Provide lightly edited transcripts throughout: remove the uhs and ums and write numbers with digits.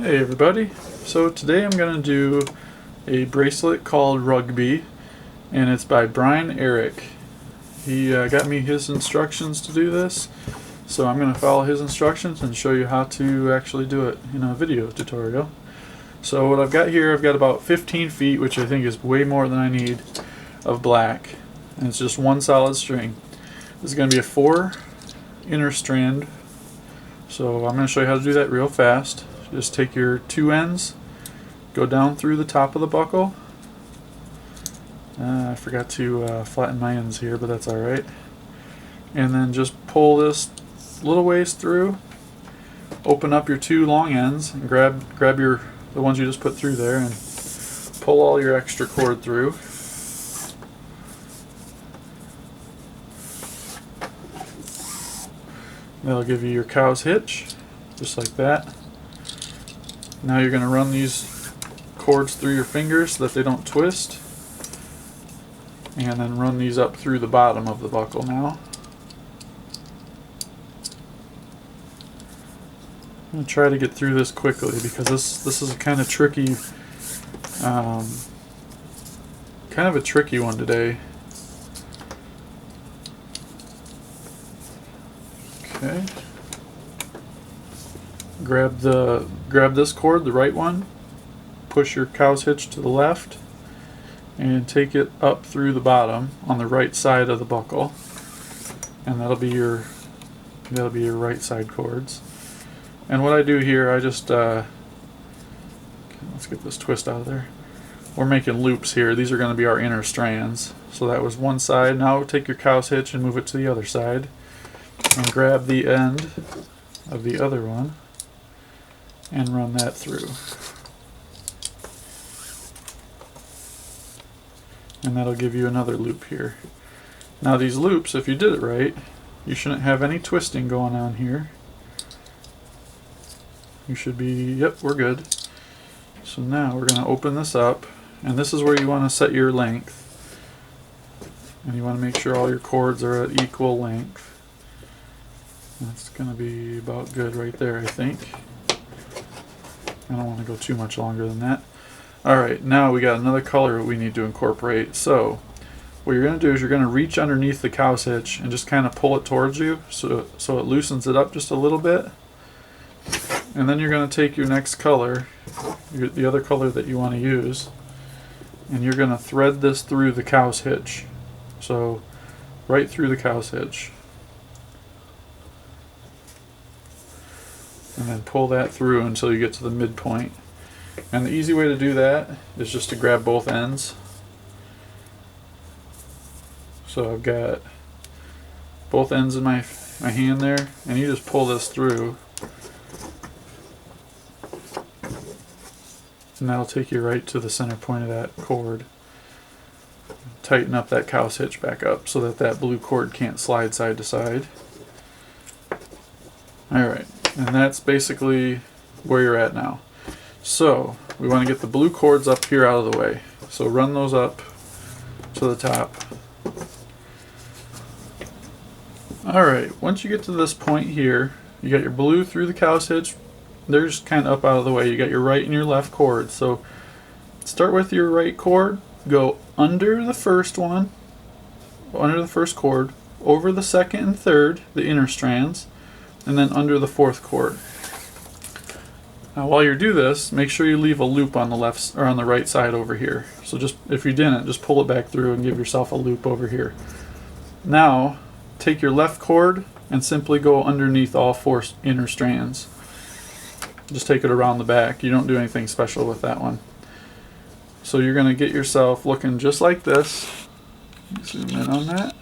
Hey everybody, so today I'm going to do a bracelet called Rugby, and it's by Brian Eric. He got me his instructions to do this, so I'm going to follow his instructions and show you how to actually do it in a video tutorial. So what I've got here, I've got about 15 feet, which I think is way more than I need, of black, and it's just one solid string. This is going to be a 4 inner strand, so I'm going to show you how to do that real fast. Just take your 2 ends, go down through the top of the buckle. I forgot to flatten my ends here, but that's alright. And then just pull this little ways through, open up your 2 long ends, and grab the ones you just put through there, and pull all your extra cord through. That'll give you your cow's hitch, just like that. Now you're going to run these cords through your fingers so that they don't twist, and then run these up through the bottom of the buckle now. I'm going to try to get through this quickly because this is a kind of tricky, kind of a tricky one today. Okay. Grab this cord, the right one, push your cow's hitch to the left, and take it up through the bottom on the right side of the buckle, and that'll be your right side cords. And what I do here, I just let's get this twist out of there. We're making loops here. These are going to be our inner strands. So that was one side. Now take your cow's hitch and move it to the other side, and grab the end of the other one and run that through. And that'll give you another loop here. Now these loops, if you did it right, you shouldn't have any twisting going on here. You should be, yep, we're good. So now we're going to open this up, and this is where you want to set your length. And you want to make sure all your cords are at equal length. That's going to be about good right there, I think. I don't want to go too much longer than that. Alright, now we got another color we need to incorporate. So what you're going to do is you're going to reach underneath the cow's hitch and just kind of pull it towards you so it loosens it up just a little bit. And then you're going to take your next color, the other color that you want to use, and you're going to thread this through the cow's hitch. So right through the cow's hitch. And then pull that through until you get to the midpoint. And the easy way to do that is just to grab both ends. So I've got both ends in my hand there, and you just pull this through, and that'll take you right to the center point of that cord. Tighten up that cow's hitch back up so that that blue cord can't slide side to side. Alright, and that's basically where you're at now. So we want to get the blue cords up here out of the way. So run those up to the top. Alright, once you get to this point here, you got your blue through the cow's hitch. They're just kind of up out of the way. You got your right and your left cord. So start with your right cord, go under the first one, under the first cord, over the second and third, the inner strands, and then under the fourth cord. Now while you do this, make sure you leave a loop on the left or on the right side over here. So just if you didn't, just pull it back through and give yourself a loop over here. Now take your left cord and simply go underneath all 4 inner strands. Just take it around the back. You don't do anything special with that one. So you're going to get yourself looking just like this. Zoom in on that.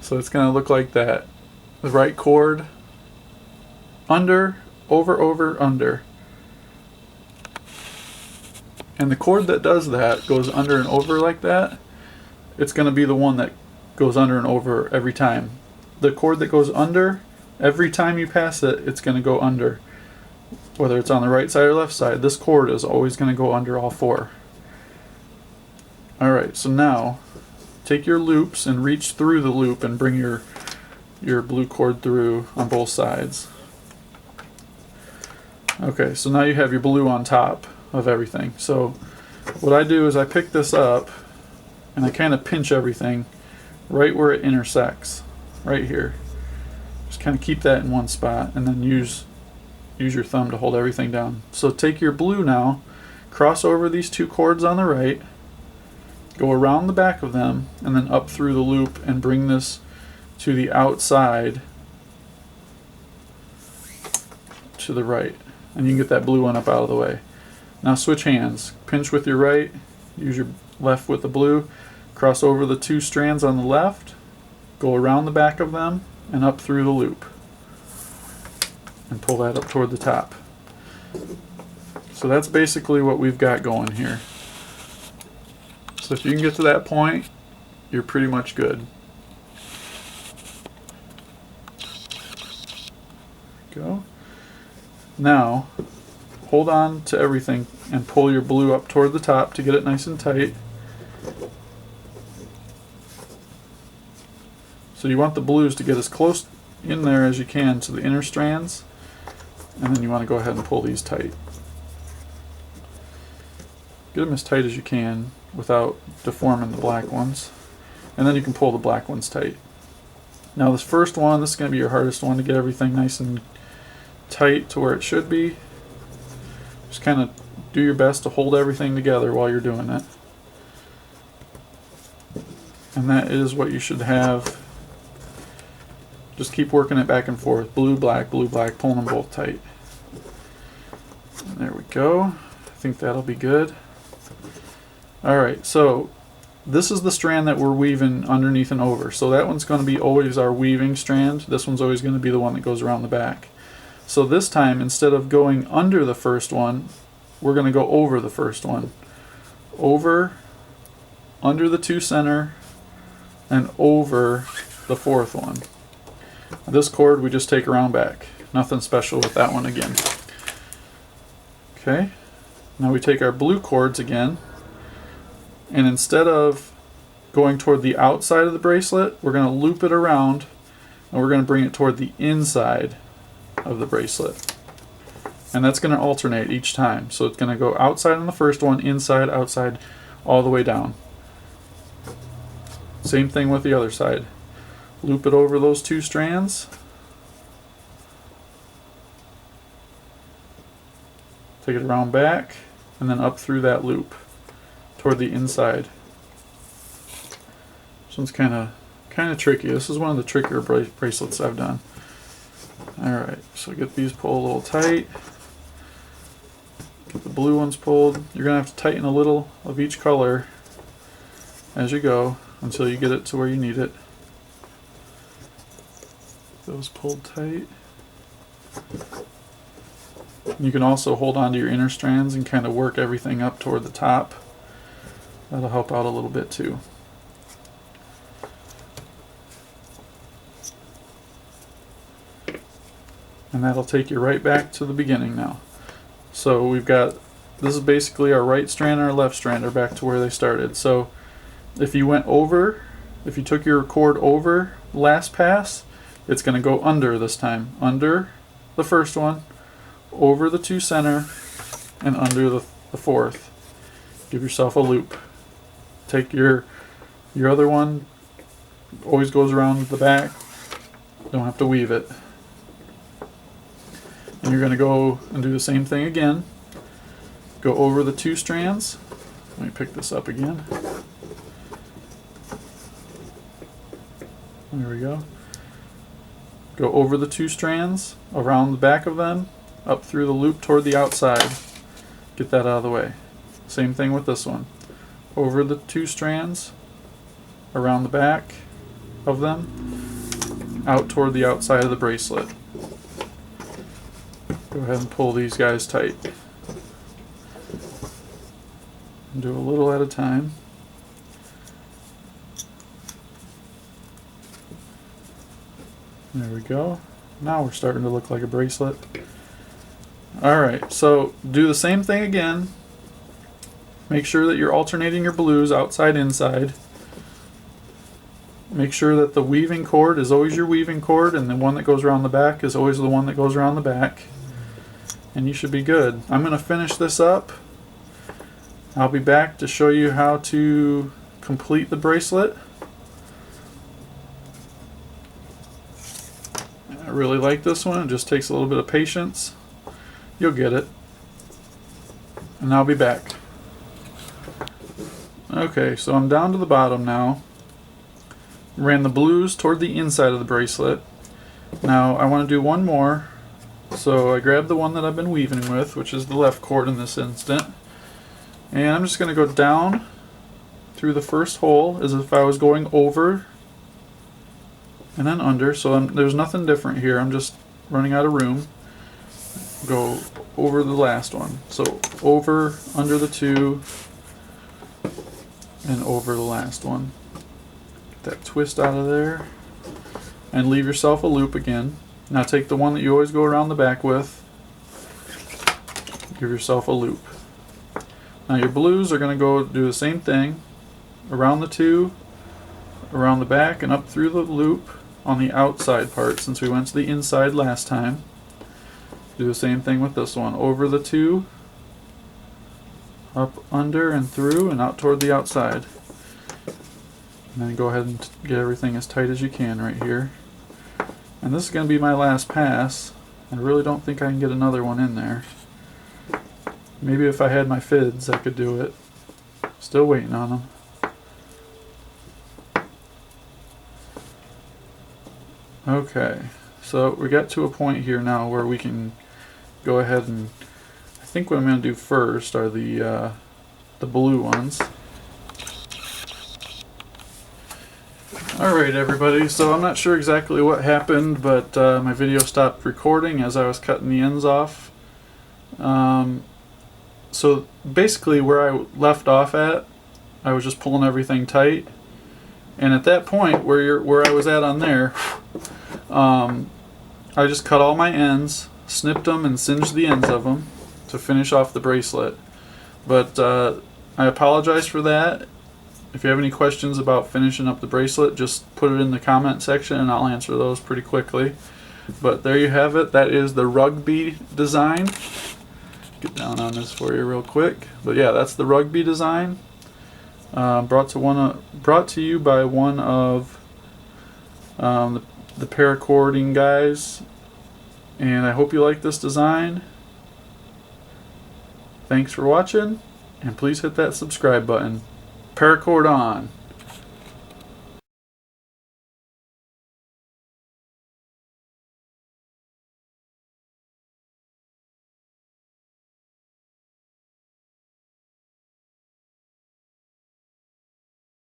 So it's going to look like that. The right cord, under, over, under. And the cord that does that goes under and over like that. It's going to be the one that goes under and over every time. The cord that goes under, every time you pass it, it's going to go under. Whether it's on the right side or left side, this cord is always going to go under all 4. Alright, so now take your loops and reach through the loop and bring your blue cord through on both sides. Okay, so now you have your blue on top of everything. So what I do is I pick this up and I kind of pinch everything right where it intersects, right here. Just kind of keep that in one spot and then use your thumb to hold everything down. So take your blue now, cross over these two cords on the right, go around the back of them, and then up through the loop and bring this to the outside to the right. And you can get that blue one up out of the way. Now switch hands. Pinch with your right, use your left with the blue, cross over the two strands on the left, go around the back of them and up through the loop. And pull that up toward the top. So that's basically what we've got going here. So if you can get to that point, you're pretty much good. Go. Now, hold on to everything and pull your blue up toward the top to get it nice and tight. So you want the blues to get as close in there as you can to the inner strands, and then you want to go ahead and pull these tight. Get them as tight as you can without deforming the black ones, and then you can pull the black ones tight. Now this first one, this is going to be your hardest one to get everything nice and tight to where it should be. Just kind of do your best to hold everything together while you're doing it. And that is what you should have. Just keep working it back and forth. Blue, black, pulling them both tight. And there we go. I think that'll be good. Alright, so this is the strand that we're weaving underneath and over. So that one's going to be always our weaving strand. This one's always going to be the one that goes around the back. So this time, instead of going under the first one, we're going to go over the first one. Over, under the two center, and over the fourth one. This cord we just take around back. Nothing special with that one again. Okay, now we take our blue cords again, and instead of going toward the outside of the bracelet, we're going to loop it around and we're going to bring it toward the inside of the bracelet. And that's going to alternate each time. So it's going to go outside on the first one, inside, outside, all the way down. Same thing with the other side. Loop it over those two strands. Take it around back and then up through that loop toward the inside. This one's kind of tricky. This is one of the trickier bracelets I've done. Alright, so get these pulled a little tight. Get the blue ones pulled. You're going to have to tighten a little of each color as you go until you get it to where you need it. Those pulled tight. You can also hold on to your inner strands and kind of work everything up toward the top. That'll help out a little bit too. And that'll take you right back to the beginning now. So we've got, this is basically our right strand and our left strand are back to where they started. So if you went over, if you took your cord over last pass, it's going to go under this time. Under the first one, over the two center, and under the fourth. Give yourself a loop. Take your other one, always goes around the back. Don't have to weave it. And you're going to go and do the same thing again. Go over the two strands. Let me pick this up again. There we go. Go over the two strands, around the back of them, up through the loop toward the outside. Get that out of the way. Same thing with this one. Over the two strands, around the back of them, out toward the outside of the bracelet. Go ahead and pull these guys tight. And do a little at a time. There we go. Now we're starting to look like a bracelet. Alright, so do the same thing again. Make sure that you're alternating your blues outside, inside. Make sure that the weaving cord is always your weaving cord, and the one that goes around the back is always the one that goes around the back. and you should be good. I'm going to finish this up. I'll be back to show you how to complete the bracelet. I really like this one. It just takes a little bit of patience. You'll get it. And I'll be back. Okay, so I'm down to the bottom now. Ran the blues toward the inside of the bracelet. Now I want to do one more. So I grabbed the one that I've been weaving with, which is the left cord in this instant. And I'm just going to go down through the first hole as if I was going over and then under. So there's nothing different here. I'm just running out of room. Go over the last one. So over, under the two, and over the last one. Get that twist out of there. And leave yourself a loop again. Now take the one that you always go around the back with. Give yourself a loop. Now your blues are going to go do the same thing. Around the two, around the back, and up through the loop on the outside part, since we went to the inside last time. Do the same thing with this one. Over the two, up under and through and out toward the outside. And then go ahead and get everything as tight as you can right here. And this is going to be my last pass. I really don't think I can get another one in there. Maybe if I had my fids I could do it. Still waiting on them. Okay, so we got to a point here now where we can go ahead and I think what I'm going to do first are the blue ones. Alright everybody, so I'm not sure exactly what happened, but my video stopped recording as I was cutting the ends off. So basically where I left off at, I was just pulling everything tight. And at that point where I was at on there, I just cut all my ends, snipped them and singed the ends of them to finish off the bracelet. But I apologize for that. If you have any questions about finishing up the bracelet, just put it in the comment section and I'll answer those pretty quickly. But there you have it. That is the Rugby design. Get down on this for you real quick. But yeah, that's the Rugby design. Brought to you by one of the Paracording guys. And I hope you like this design. Thanks for watching, and please hit that subscribe button. Paracord on.